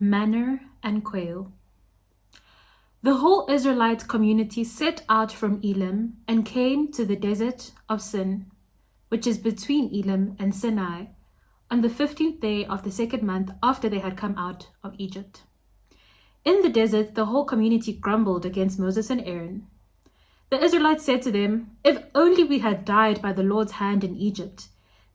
Manna and Quail. The whole Israelite community set out from Elim and came to the desert of Sin, which is between Elim and Sinai, on the 15th day of the second month after they had come out of Egypt. In the desert, the whole community grumbled against Moses and Aaron. The Israelites said to them, "If only we had died by the Lord's hand in Egypt.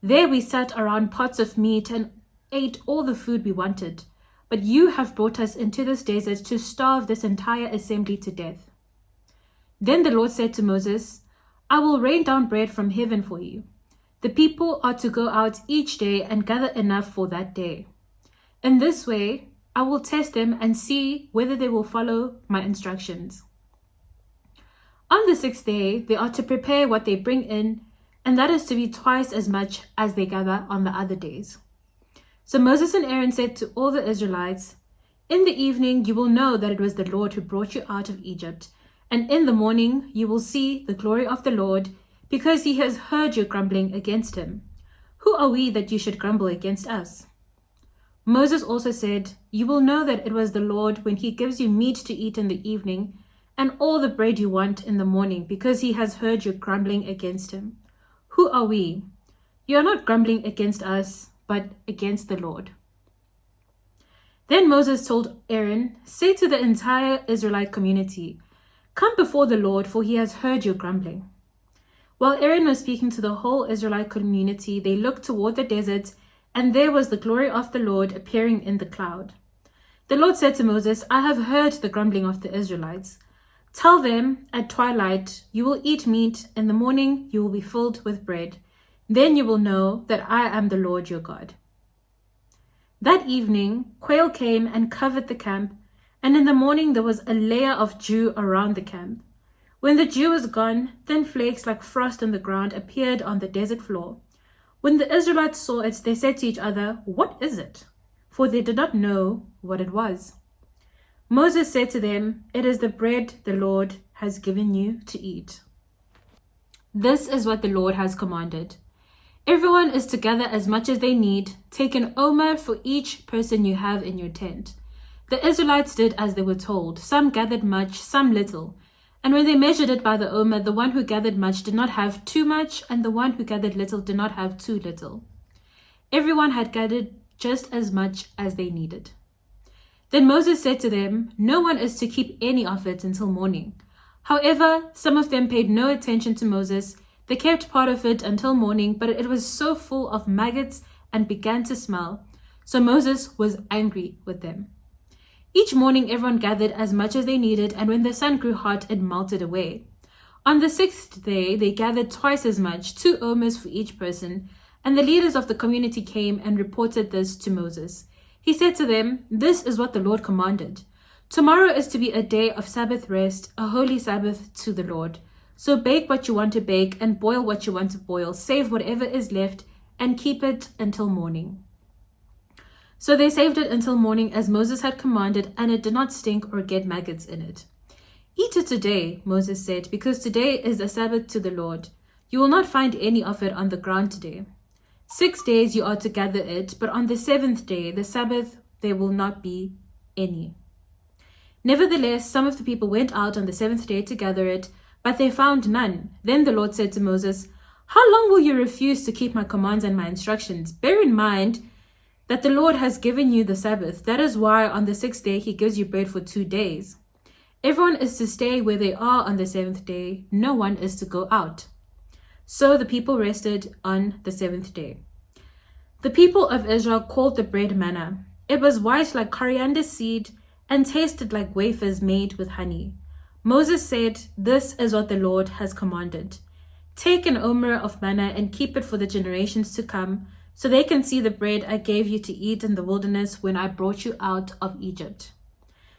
There we sat around pots of meat and ate all the food we wanted. But you have brought us into this desert to starve this entire assembly to death." Then the Lord said to Moses, "I will rain down bread from heaven for you. The people are to go out each day and gather enough for that day. In this way, I will test them and see whether they will follow my instructions. On the 6th day, they are to prepare what they bring in, and that is to be twice as much as they gather on the other days." So Moses and Aaron said to all the Israelites, "In the evening you will know that it was the Lord who brought you out of Egypt, and in the morning you will see the glory of the Lord, because he has heard your grumbling against him. Who are we that you should grumble against us?" Moses also said, "You will know that it was the Lord when he gives you meat to eat in the evening, and all the bread you want in the morning, because he has heard your grumbling against him. Who are we? You are not grumbling against us, but against the Lord." Then Moses told Aaron, "Say to the entire Israelite community, 'Come before the Lord, for he has heard your grumbling.'" While Aaron was speaking to the whole Israelite community, they looked toward the desert, and there was the glory of the Lord appearing in the cloud. The Lord said to Moses, "I have heard the grumbling of the Israelites. Tell them, at twilight you will eat meat, in the morning you will be filled with bread. Then you will know that I am the Lord your God." That evening, quail came and covered the camp, and in the morning there was a layer of dew around the camp. When the dew was gone, thin flakes like frost on the ground appeared on the desert floor. When the Israelites saw it, they said to each other, "What is it?" For they did not know what it was. Moses said to them, "It is the bread the Lord has given you to eat. This is what the Lord has commanded. Everyone is to gather as much as they need. Take an omer for each person you have in your tent." The Israelites did as they were told. Some gathered much, some little. And when they measured it by the omer, the one who gathered much did not have too much, and the one who gathered little did not have too little. Everyone had gathered just as much as they needed. Then Moses said to them, "No one is to keep any of it until morning." However, some of them paid no attention to Moses. They kept part of it until morning, but it was so full of maggots and began to smell. So Moses was angry with them. Each morning everyone gathered as much as they needed, and when the sun grew hot, it melted away. On the 6th day, they gathered twice as much, 2 omers for each person, and the leaders of the community came and reported this to Moses. He said to them, "This is what the Lord commanded. Tomorrow is to be a day of Sabbath rest, a holy Sabbath to the Lord. So bake what you want to bake and boil what you want to boil, save whatever is left and keep it until morning." So they saved it until morning as Moses had commanded, and it did not stink or get maggots in it. "Eat it today," Moses said, "because today is a Sabbath to the Lord. You will not find any of it on the ground today. 6 days you are to gather it, but on the 7th day, the Sabbath, there will not be any." Nevertheless, some of the people went out on the 7th day to gather it, but they found none. Then the Lord said to Moses, "How long will you refuse to keep my commands and my instructions? Bear in mind that the Lord has given you the Sabbath. That is why on the 6th day he gives you bread for 2 days. Everyone is to stay where they are on the 7th day. No one is to go out." So the people rested on the 7th day. The people of Israel called the bread manna. It was white like coriander seed and tasted like wafers made with honey. Moses said, "This is what the Lord has commanded. Take an omer of manna and keep it for the generations to come, so they can see the bread I gave you to eat in the wilderness when I brought you out of Egypt."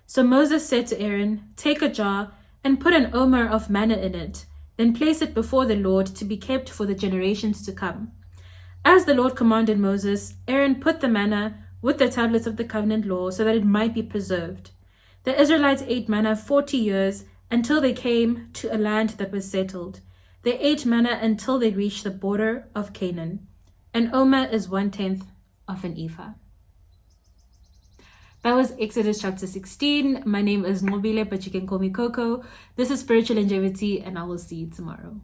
So Moses said to Aaron, "Take a jar and put an omer of manna in it, then place it before the Lord to be kept for the generations to come." As the Lord commanded Moses, Aaron put the manna with the tablets of the covenant law so that it might be preserved. The Israelites ate manna 40 years until they came to a land that was settled. They ate manna until they reached the border of Canaan. An omer is 1/10 of an ephah. That was Exodus chapter 16. My name is Mobile, but you can call me Coco. This is Spiritual Longevity, and I will see you tomorrow.